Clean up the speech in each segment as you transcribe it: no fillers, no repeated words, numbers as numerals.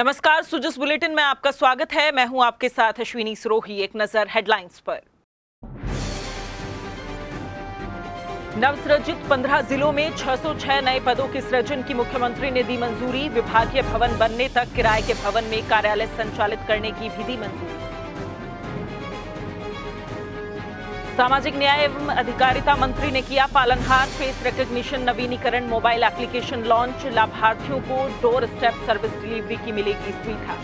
नमस्कार, सुजस बुलेटिन में आपका स्वागत है। मैं हूं आपके साथ अश्विनी सरोही। एक नजर हेडलाइंस पर। नवसृजित 15 जिलों में 606 नए पदों के सृजन की मुख्यमंत्री ने दी मंजूरी। विभागीय भवन बनने तक किराए के भवन में कार्यालय संचालित करने की भी दी मंजूरी। सामाजिक न्याय एवं अधिकारिता मंत्री ने किया पालनहार फेस रिकॉग्निशन नवीनीकरण मोबाइल एप्लीकेशन लॉन्च। लाभार्थियों को डोर स्टेप सर्विस डिलीवरी की मिलेगी सुविधा।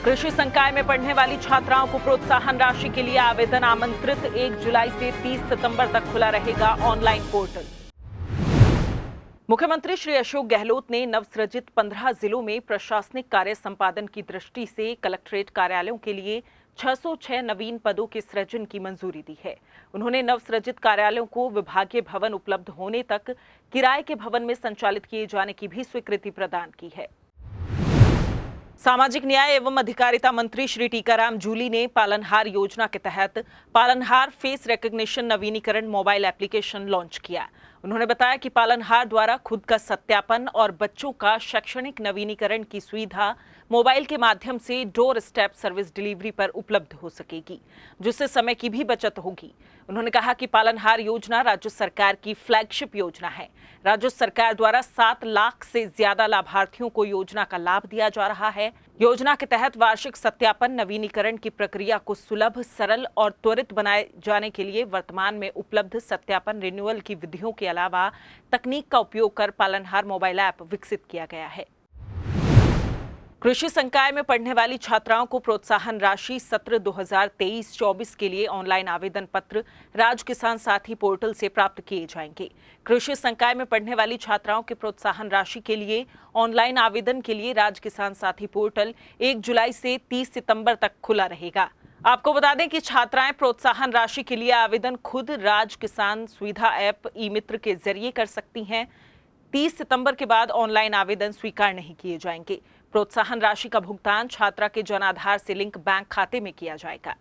कृषि संकाय में पढ़ने वाली छात्राओं को प्रोत्साहन राशि के लिए आवेदन आमंत्रित। 1 जुलाई से 30 सितंबर तक खुला रहेगा ऑनलाइन पोर्टल। मुख्यमंत्री श्री अशोक गहलोत ने नवसृजित 15 जिलों में प्रशासनिक कार्य संपादन की दृष्टि से कलेक्ट्रेट कार्यालयों के लिए 606 नवीन पदों के सृजन की मंजूरी दी है। उन्होंने नवसृजित कार्यालयों को विभागीय भवन उपलब्ध होने तक किराए के भवन में संचालित किए जाने की भी स्वीकृति प्रदान की है। सामाजिक न्याय एवं अधिकारिता मंत्री श्री टीकाराम जूली ने पालनहार योजना के तहत पालनहार फेस रिकॉग्निशन नवीनीकरण मोबाइल एप्लीकेशन लॉन्च किया। उन्होंने बताया कि पालनहार द्वारा खुद का सत्यापन और बच्चों का शैक्षणिक नवीनीकरण की सुविधा मोबाइल के माध्यम से डोर स्टेप सर्विस डिलीवरी पर उपलब्ध हो सकेगी, जिससे समय की भी बचत होगी। उन्होंने कहा कि पालनहार योजना राज्य सरकार की फ्लैगशिप योजना है। राज्य सरकार द्वारा 7 लाख से ज्यादा लाभार्थियों को योजना का लाभ दिया जा रहा है। योजना के तहत वार्षिक सत्यापन नवीनीकरण की प्रक्रिया को सुलभ, सरल और त्वरित बनाए जाने के लिए वर्तमान में उपलब्ध सत्यापन रिन्यूअल की विधियों के अलावा तकनीक का उपयोग कर पालनहार मोबाइल ऐप विकसित किया गया है। कृषि संकाय में पढ़ने वाली छात्राओं को प्रोत्साहन राशि सत्र 2023-24 के लिए ऑनलाइन आवेदन पत्र राज किसान साथी पोर्टल से प्राप्त किए जाएंगे। कृषि संकाय में पढ़ने वाली छात्राओं के प्रोत्साहन राशि के लिए ऑनलाइन आवेदन के लिए राज किसान साथी पोर्टल 1 जुलाई से 30 सितंबर तक खुला रहेगा। आपको बता दें कि छात्राएं प्रोत्साहन राशि के लिए आवेदन खुद राज किसान सुविधा ऐप ई मित्र के जरिए कर सकती हैं। 30 सितंबर के बाद ऑनलाइन आवेदन स्वीकार नहीं किए जाएंगे। प्रोत्साहन राशि का भुगतान छात्रा के जन आधार से लिंक बैंक खाते में किया जाएगा।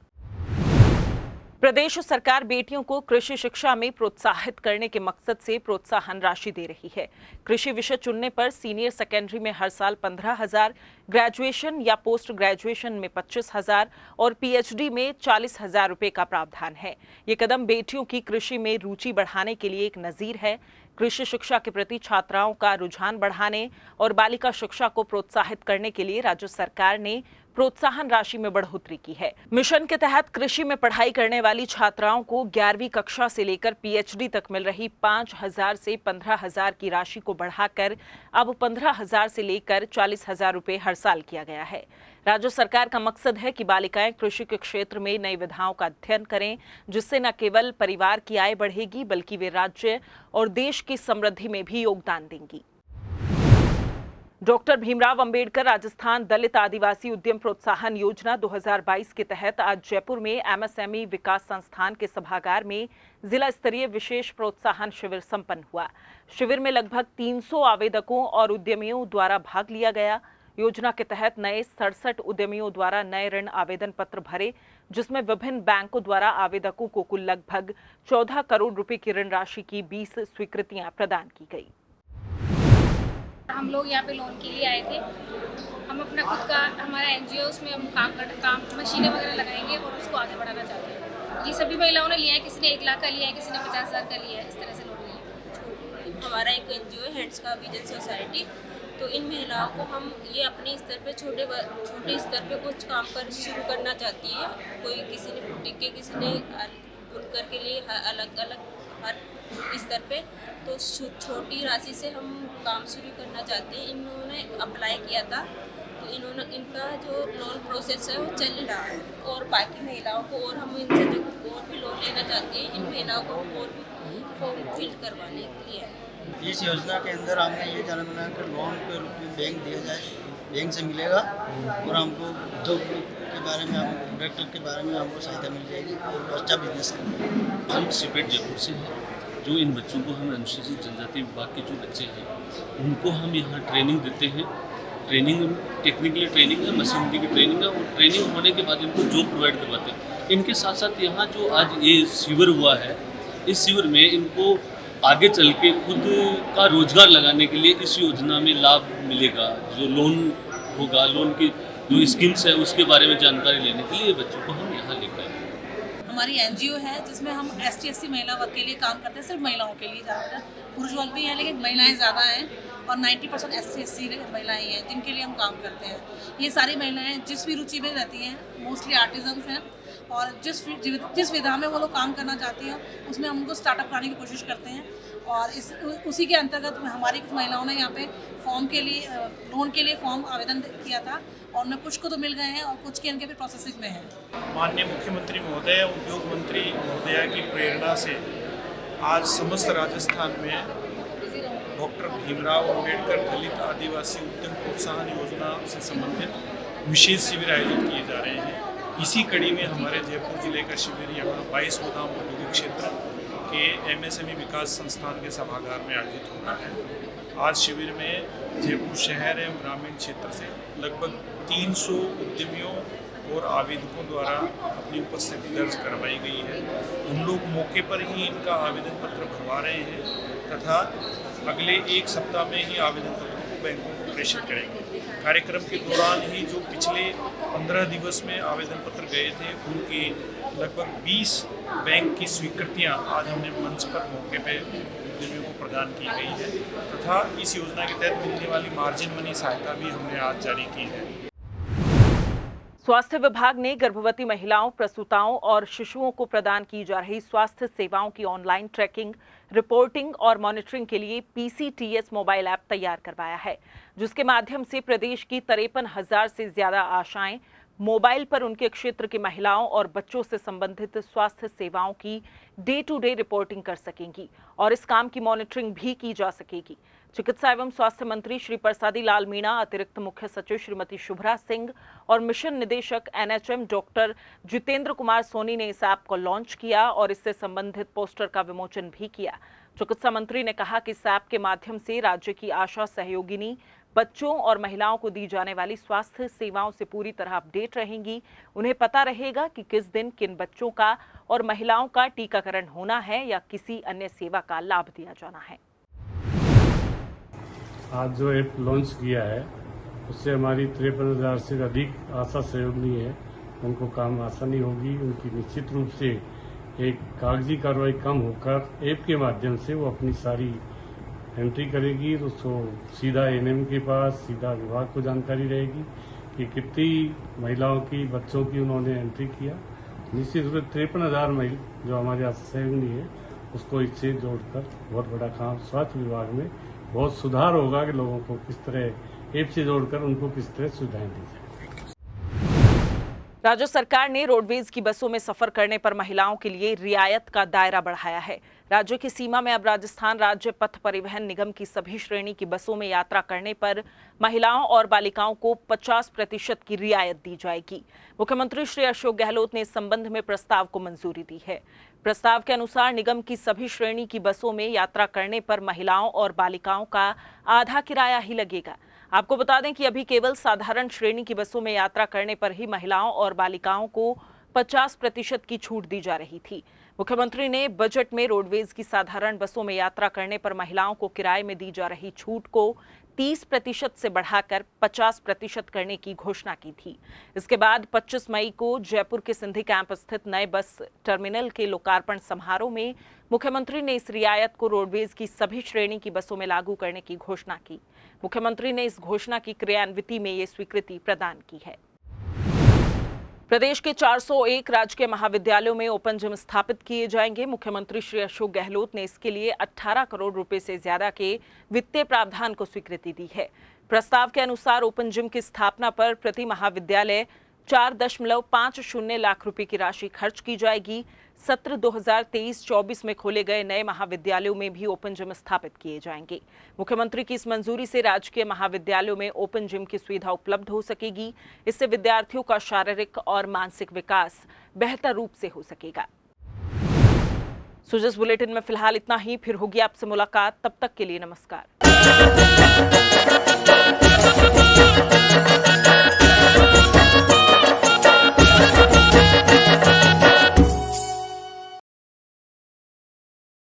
प्रदेश सरकार बेटियों को कृषि शिक्षा में प्रोत्साहित करने के मकसद से प्रोत्साहन राशि दे रही है। कृषि विषय चुनने पर सीनियर सेकेंडरी में हर साल 15,000, ग्रेजुएशन या पोस्ट ग्रेजुएशन में 25,000 और पीएचडी में 40,000 रुपए का प्रावधान है। ये कदम बेटियों की कृषि में रुचि बढ़ाने के लिए एक नजीर है। कृषि शिक्षा के प्रति छात्राओं का रुझान बढ़ाने और बालिका शिक्षा को प्रोत्साहित करने के लिए राज्य सरकार ने प्रोत्साहन राशि में बढ़ोतरी की है। मिशन के तहत कृषि में पढ़ाई करने वाली छात्राओं को 11वीं कक्षा से लेकर पीएचडी तक मिल रही 5,000 से 15,000 की राशि को बढ़ाकर अब 15,000 से लेकर 40,000 रुपए हर साल किया गया है। राज्य सरकार का मकसद है कि बालिकाएं कृषि के क्षेत्र में नई विधाओं का अध्ययन करें, जिससे न केवल परिवार की आय बढ़ेगी बल्कि वे राज्य और देश की समृद्धि में भी योगदान देंगी। डॉक्टर भीमराव अंबेडकर राजस्थान दलित आदिवासी उद्यम प्रोत्साहन योजना 2022 के तहत आज जयपुर में एमएसएमई विकास संस्थान के सभागार में जिला स्तरीय विशेष प्रोत्साहन शिविर संपन्न हुआ। शिविर में लगभग 300 आवेदकों और उद्यमियों द्वारा भाग लिया गया। योजना के तहत नए 67 उद्यमियों द्वारा नए ऋण आवेदन पत्र भरे, जिसमें विभिन्न बैंकों द्वारा आवेदकों को कुल लगभग 14 करोड़ रुपए की ऋण राशि की 20 स्वीकृतियां प्रदान की गई। हम लोग यहाँ पे लोन के लिए आए थे। हम अपना खुद का हमारा एनजीओ उसमें हम काम मशीनें वगैरह लगाएंगे और उसको आगे बढ़ाना चाहते हैं। ये सभी महिलाओं ने लिया है, किसी ने 1 लाख का लिया है, किसी ने 50,000 का लिया है, इस तरह से लोन लिया है। हमारा एक एनजीओ है हैंड्स का विजन सोसाइटी, तो इन महिलाओं को हम ये अपने स्तर पे छोटे स्तर पे कुछ काम कर शुरू करना चाहती है। कोई किसी ने बुटीक के, किसी ने बुनकर के लिए अलग अलग हर स्तर पे, तो छोटी राशि से हम काम शुरू करना चाहते हैं। इन्होंने अप्लाई किया था, तो इनका जो लोन प्रोसेस है वो चल रहा है और बाकी महिलाओं को और हम इनसे जो और भी लोन लेना चाहते हैं, इन महिलाओं को और भी फॉर्म फिल करवाने के लिए। इस योजना के अंदर हमने ये जाना बनाया कि लोन के रूप में बैंक दिया जाए, बैंक से मिलेगा और हमको उद्योग के बारे में, हम प्रोडक्ट के बारे में हमको सहायता मिल जाएगी और अच्छा बिजनेस करेंगे। हम सीपेट जयपुर से हैं। जो इन बच्चों को हम अनुसूचित जनजाति विभाग के जो बच्चे हैं उनको हम यहाँ ट्रेनिंग देते हैं। ट्रेनिंग टेक्निकली ट्रेनिंग है, मशीनरी की ट्रेनिंग है और ट्रेनिंग होने के बाद इनको जॉब प्रोवाइड करवाते हैं। इनके साथ साथ यहाँ जो आज ये शिविर हुआ है, इस शिविर में इनको आगे चल के खुद का रोजगार लगाने के लिए इस योजना में लाभ मिलेगा। जो लोन होगा, लोन की जो स्कीम्स है उसके बारे में जानकारी लेने के लिए बच्चों को हम यहाँ लेकर आए। हमारी एनजीओ है जिसमें हम ST/SC महिला वर्ग के लिए काम करते हैं, सिर्फ महिलाओं के लिए। ज़्यादातर पुरुष वर्ग भी हैं लेकिन महिलाएं ज़्यादा हैं और 90% SC/SC महिलाएं हैं जिनके लिए हम काम करते हैं। ये सारी महिलाएं जिस भी रुचि में रहती हैं, मोस्टली आर्टिजन्स हैं, और जिस विधा में वो लोग काम करना चाहती हैं उसमें हम उनको स्टार्टअप कराने की कोशिश करते हैं। और उसी के अंतर्गत हमारी कुछ महिलाओं ने यहाँ पे फॉर्म के लिए, लोन के लिए फॉर्म आवेदन किया था और उनमें कुछ को तो मिल गए हैं और कुछ के इनके भी प्रोसेसिंग में है। माननीय मुख्यमंत्री महोदय, उद्योग मंत्री महोदया की प्रेरणा से आज समस्त राजस्थान में डॉक्टर भीमराव अंबेडकर दलित आदिवासी उद्यम प्रोत्साहन योजना से संबंधित विशेष शिविर आयोजित किए जा रहे हैं। इसी कड़ी में हमारे जयपुर जिले का शिविर यहाँ 22 गोदाम औद्योगिक क्षेत्र के MSME विकास संस्थान के सभागार में आयोजित हो रहा है। आज शिविर में जयपुर शहर एवं ग्रामीण क्षेत्र से लगभग 300 उद्यमियों और आवेदकों द्वारा अपनी उपस्थिति दर्ज करवाई गई है। उन लोग मौके पर ही इनका आवेदन पत्र भरवा रहे हैं तथा अगले 1 सप्ताह में ही आवेदन पत्रों को बैंकों को प्रेषित करेंगे। कार्यक्रम के दौरान ही जो पिछले 15 दिवस में आवेदन पत्र गए थे उनकी लगभग 20 बैंक की स्वीकृतियां आज हमने मंच पर मौके पे उद्यमियों को प्रदान की गई है तथा इस योजना के तहत मिलने वाली मार्जिन मनी सहायता भी हमने आज जारी की है। स्वास्थ्य विभाग ने गर्भवती महिलाओं, प्रसूताओं और शिशुओं को प्रदान की जा रही स्वास्थ्य सेवाओं की ऑनलाइन ट्रैकिंग, रिपोर्टिंग और मॉनिटरिंग के लिए PCTS मोबाइल ऐप तैयार करवाया है, जिसके माध्यम से प्रदेश की 53,000 से ज्यादा आशाएं मोबाइल पर उनके क्षेत्र की महिलाओं और बच्चों से संबंधित स्वास्थ्य सेवाओं की डे टू डे रिपोर्टिंग कर सकेंगी और इस काम की मॉनिटरिंग भी की जा सकेगी। चिकित्सा एवं स्वास्थ्य मंत्री श्री परसादी लाल मीणा, अतिरिक्त मुख्य सचिव श्रीमती शुभ्रा सिंह और मिशन निदेशक NHM डॉक्टर जितेंद्र कुमार सोनी ने इस ऐप को लॉन्च किया और इससे संबंधित पोस्टर का विमोचन भी किया। चिकित्सा मंत्री ने कहा कि इस ऐप के माध्यम से राज्य की आशा सहयोगिनी बच्चों और महिलाओं को दी जाने वाली स्वास्थ्य सेवाओं से पूरी तरह अपडेट रहेंगी। उन्हें पता रहेगा कि किस दिन किन बच्चों का और महिलाओं का टीकाकरण होना है या किसी अन्य सेवा का लाभ दिया जाना है। आज जो ऐप लॉन्च किया है उससे हमारी 53,000 से अधिक आशा सहयोगी है, उनको काम आसानी होगी। उनकी निश्चित रूप से एक कागजी कार्रवाई कम होकर ऐप के माध्यम से वो अपनी सारी एंट्री करेगी, उसको सीधा NM के पास, सीधा विभाग को जानकारी रहेगी कि कितनी महिलाओं की, बच्चों की उन्होंने एंट्री किया। निश्चित रूप से 53,000 जो हमारे आशा सहयोगी है उसको इससे जोड़कर बहुत बड़ा काम स्वास्थ्य विभाग में बहुत सुधार होगा कि लोगों को किस तरह ऐप से जोड़कर उनको किस तरह सुविधाएं दी जाए। राज्य सरकार ने रोडवेज की बसों में सफर करने पर महिलाओं के लिए रियायत का दायरा बढ़ाया है। राज्य की सीमा में अब राजस्थान राज्य पथ परिवहन निगम की सभी श्रेणी की बसों में यात्रा करने पर महिलाओं और बालिकाओं को 50% की रियायत दी जाएगी। मुख्यमंत्री श्री अशोक गहलोत ने इस संबंध में प्रस्ताव को मंजूरी दी है। प्रस्ताव के अनुसार निगम की सभी श्रेणी की बसों में यात्रा करने पर महिलाओं और बालिकाओं का आधा किराया ही लगेगा। आपको बता दें कि अभी केवल साधारण श्रेणी की बसों में यात्रा करने पर ही महिलाओं और बालिकाओं को 50% की छूट दी जा रही थी। मुख्यमंत्री ने बजट में रोडवेज की साधारण बसों में यात्रा करने पर महिलाओं को किराए में दी जा रही छूट को 30% से बढ़ाकर 50% करने की घोषणा की थी। इसके बाद 25 मई को जयपुर के सिंधी कैंप स्थित नए बस टर्मिनल के लोकार्पण समारोह में मुख्यमंत्री ने इस रियायत को रोडवेज की सभी श्रेणी की बसों में लागू करने की घोषणा की। मुख्यमंत्री ने इस घोषणा की क्रियान्विति में ये स्वीकृति प्रदान की है। प्रदेश के 401 राजकीय महाविद्यालयों में ओपन जिम स्थापित किए जाएंगे। मुख्यमंत्री श्री अशोक गहलोत ने इसके लिए 18 करोड़ रुपए से ज्यादा के वित्तीय प्रावधान को स्वीकृति दी है। प्रस्ताव के अनुसार ओपन जिम की स्थापना पर प्रति महाविद्यालय 4.50 लाख रुपए की राशि खर्च की जाएगी। सत्र 2023-24 में खोले गए नए महाविद्यालयों में भी ओपन जिम स्थापित किए जाएंगे। मुख्यमंत्री की इस मंजूरी से राजकीय महाविद्यालयों में ओपन जिम की सुविधा उपलब्ध हो सकेगी। इससे विद्यार्थियों का शारीरिक और मानसिक विकास बेहतर रूप से हो सकेगा। सुजस बुलेटिन में फिलहाल इतना ही, फिर होगी आपसे मुलाकात। तब तक के लिए नमस्कार।